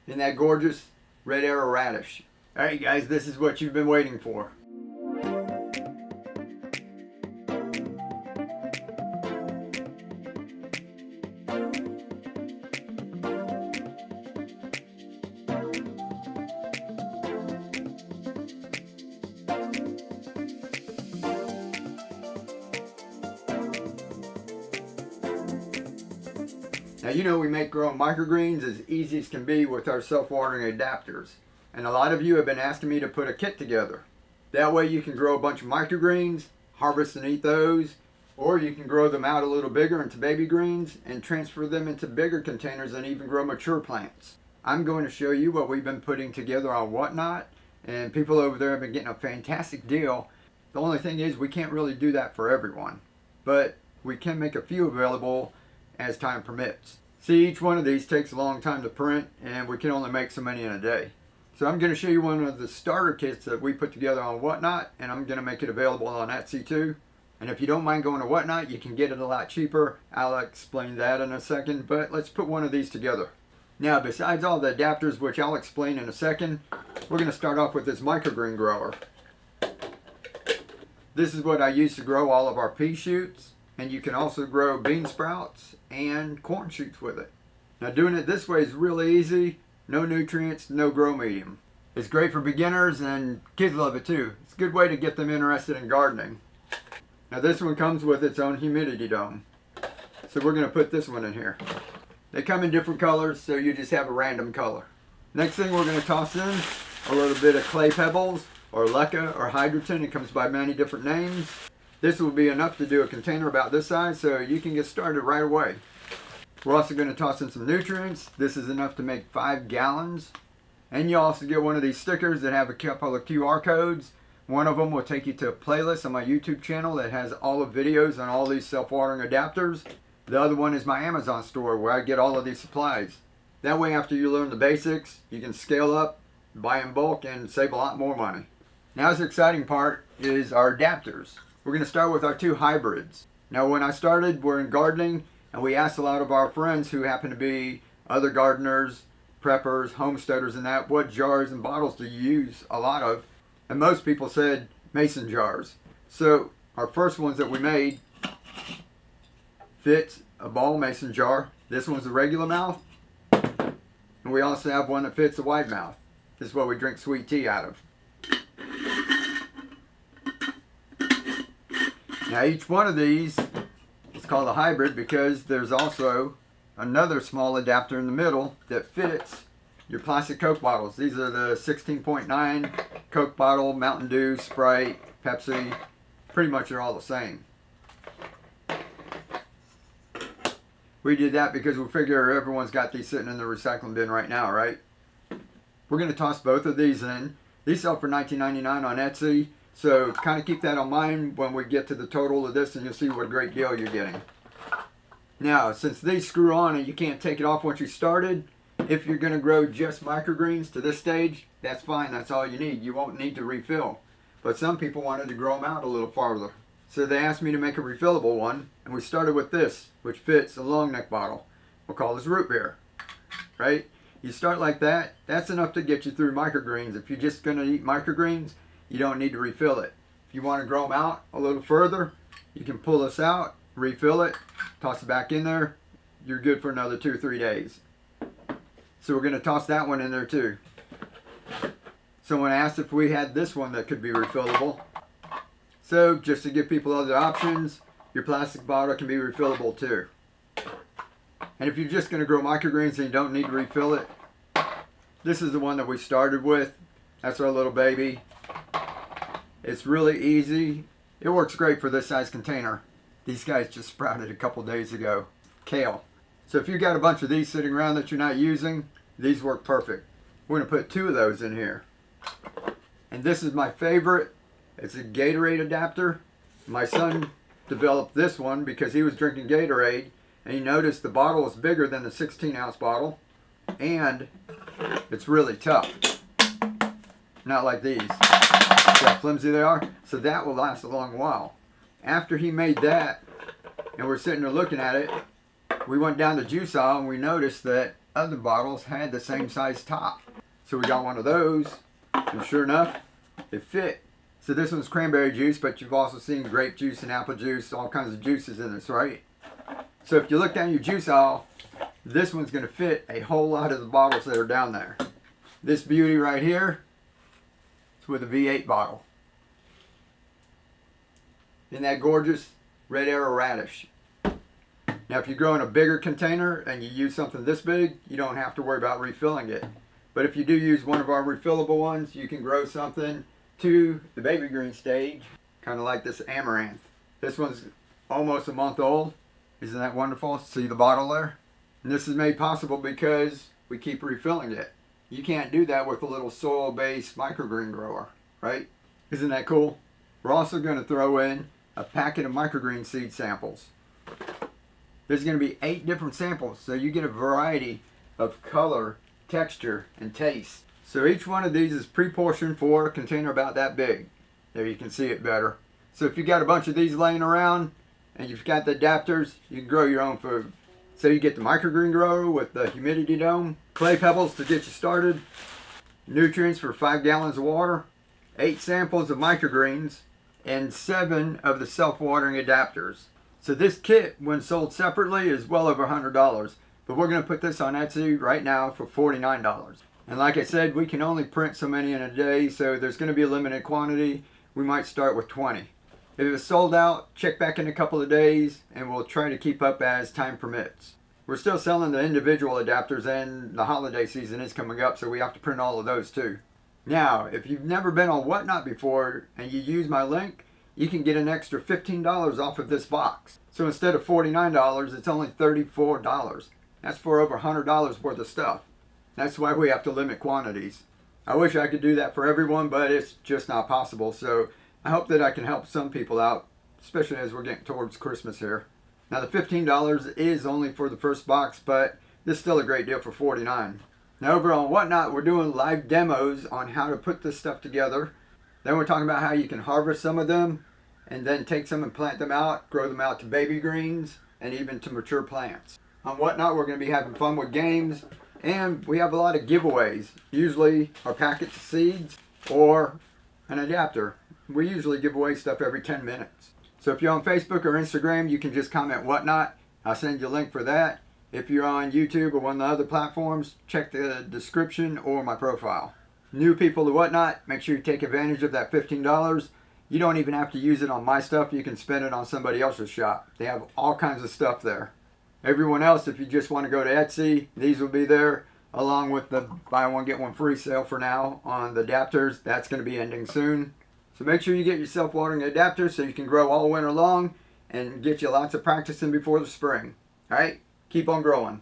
Isn't that gorgeous? Red arrow radish. Alright guys, this is what you've been waiting for. Now you know we make growing microgreens as easy as can be with our self-watering adapters. And a lot of you have been asking me to put a kit together. That way you can grow a bunch of microgreens, harvest and eat those, or you can grow them out a little bigger into baby greens and transfer them into bigger containers and even grow mature plants. I'm going to show you what we've been putting together on Whatnot, and people over there have been getting a fantastic deal. The only thing is we can't really do that for everyone, but we can make a few available as time permits. See, each one of these takes a long time to print and we can only make so many in a day. So I'm going to show you one of the starter kits that we put together on Whatnot, and I'm going to make it available on Etsy too. And if you don't mind going to Whatnot, you can get it a lot cheaper. I'll explain that in a second, but let's put one of these together. Now, besides all the adapters, which I'll explain in a second, we're going to start off with this microgreen grower. This is what I use to grow all of our pea shoots, and you can also grow bean sprouts and corn shoots with it. Now, doing it this way is really easy. No nutrients, no grow medium. It's great for beginners, and kids love it too. It's a good way to get them interested in gardening. Now this one comes with its own humidity dome. So we're going to put this one in here. They come in different colors, so you just have a random color. Next thing we're going to toss in a little bit of clay pebbles, or leca, or hydrogen. It comes by many different names. This will be enough to do a container about this size, so you can get started right away. We're also going to toss in some nutrients. This is enough to make 5 gallons. And you also get one of these stickers that have a couple of QR codes. One of them will take you to a playlist on my YouTube channel that has all the videos on all these self-watering adapters. The other one is my Amazon store where I get all of these supplies. That way, after you learn the basics, you can scale up, buy in bulk, and save a lot more money. Now the exciting part is our adapters. We're going to start with our 2 hybrids. Now when I started, we're in gardening, and we asked a lot of our friends who happen to be other gardeners, preppers, homesteaders and that, what jars and bottles do you use a lot of? And most people said mason jars. So our first ones that we made fits a ball mason jar. This one's a regular mouth. And we also have one that fits a wide mouth. This is what we drink sweet tea out of. Now each one of these is called a hybrid because there's also another small adapter in the middle that fits your plastic Coke bottles. These are the 16.9 Coke bottle, Mountain Dew, Sprite, Pepsi. Pretty much they're all the same. We did that because we figure everyone's got these sitting in the recycling bin right now, right? We're going to toss both of these in. These sell for $19.99 on Etsy. So kind of keep that in mind when we get to the total of this, and you'll see what a great deal you're getting. Now, since these screw on and you can't take it off once you started, if you're going to grow just microgreens to this stage, that's fine. That's all you need. You won't need to refill. But some people wanted to grow them out a little farther. So they asked me to make a refillable one, and we started with this, which fits a long neck bottle. We'll call this root beer, right? You start like that. That's enough to get you through microgreens. If you're just going to eat microgreens, you don't need to refill it. If you want to grow them out a little further, you can pull this out, refill it, toss it back in there. You're good for another 2 or 3 days. So we're going to toss that one in there too. Someone asked if we had this one that could be refillable. So just to give people other options, your plastic bottle can be refillable too. And if you're just going to grow microgreens and you don't need to refill it, this is the one that we started with. That's our little baby. It's really easy. It works great for this size container. These guys just sprouted a couple days ago. Kale. So if you've got a bunch of these sitting around that you're not using, these work perfect. We're going to put 2 of those in here. And this is my favorite. It's a Gatorade adapter. My son developed this one because he was drinking Gatorade and he noticed the bottle is bigger than the 16-ounce bottle and it's really tough. Not like these. See how flimsy they are? So that will last a long while. After he made that, and we're sitting there looking at it, we went down to juice aisle and we noticed that other bottles had the same size top. So we got one of those, and sure enough, it fit. So this one's cranberry juice, but you've also seen grape juice and apple juice, all kinds of juices in this, right? So if you look down your juice aisle, this one's going to fit a whole lot of the bottles that are down there. This beauty right here is with a V8 bottle. Isn't that gorgeous? Red Arrow Radish. Now if you grow in a bigger container and you use something this big, you don't have to worry about refilling it. But if you do use one of our refillable ones, you can grow something to the baby green stage, kind of like this amaranth. This one's almost a month old. Isn't that wonderful? See the bottle there? And this is made possible because we keep refilling it. You can't do that with a little soil-based microgreen grower, right? Isn't that cool? We're also going to throw in a packet of microgreen seed samples. There's going to be 8 different samples, so you get a variety of color, texture, and taste. So each one of these is pre-portioned for a container about that big. There you can see it better. So if you got a bunch of these laying around and you've got the adapters, you can grow your own food. So you get the microgreen grower with the humidity dome, clay pebbles to get you started, nutrients for 5 gallons of water, 8 samples of microgreens, and 7 of the self-watering adapters. So this kit, when sold separately, is well over $100. But we're going to put this on Etsy right now for $49. And like I said, we can only print so many in a day, so there's going to be a limited quantity. We might start with 20. If it's sold out, check back in a couple of days, and we'll try to keep up as time permits. We're still selling the individual adapters, and the holiday season is coming up, so we have to print all of those too. Now, if you've never been on Whatnot before, and you use my link, you can get an extra $15 off of this box. So instead of $49, it's only $34. That's for over $100 worth of stuff. That's why we have to limit quantities. I wish I could do that for everyone, but it's just not possible. So I hope that I can help some people out, especially as we're getting towards Christmas here. Now the $15 is only for the first box, but this is still a great deal for $49. Now over on Whatnot, we're doing live demos on how to put this stuff together. Then we're talking about how you can harvest some of them and then take some and plant them out, grow them out to baby greens, and even to mature plants. On Whatnot, we're going to be having fun with games, and we have a lot of giveaways. Usually our packets of seeds or an adapter. We usually give away stuff every 10 minutes. So if you're on Facebook or Instagram, you can just comment Whatnot. I'll send you a link for that. If you're on YouTube or one of the other platforms, check the description or my profile. New people to Whatnot, make sure you take advantage of that $15. You don't even have to use it on my stuff. You can spend it on somebody else's shop. They have all kinds of stuff there. Everyone else, if you just want to go to Etsy, these will be there, along with the buy one get one free sale for now on the adapters. That's going to be ending soon. So make sure you get your self-watering adapters so you can grow all winter long and get you lots of practicing before the spring. All right? Keep on growing.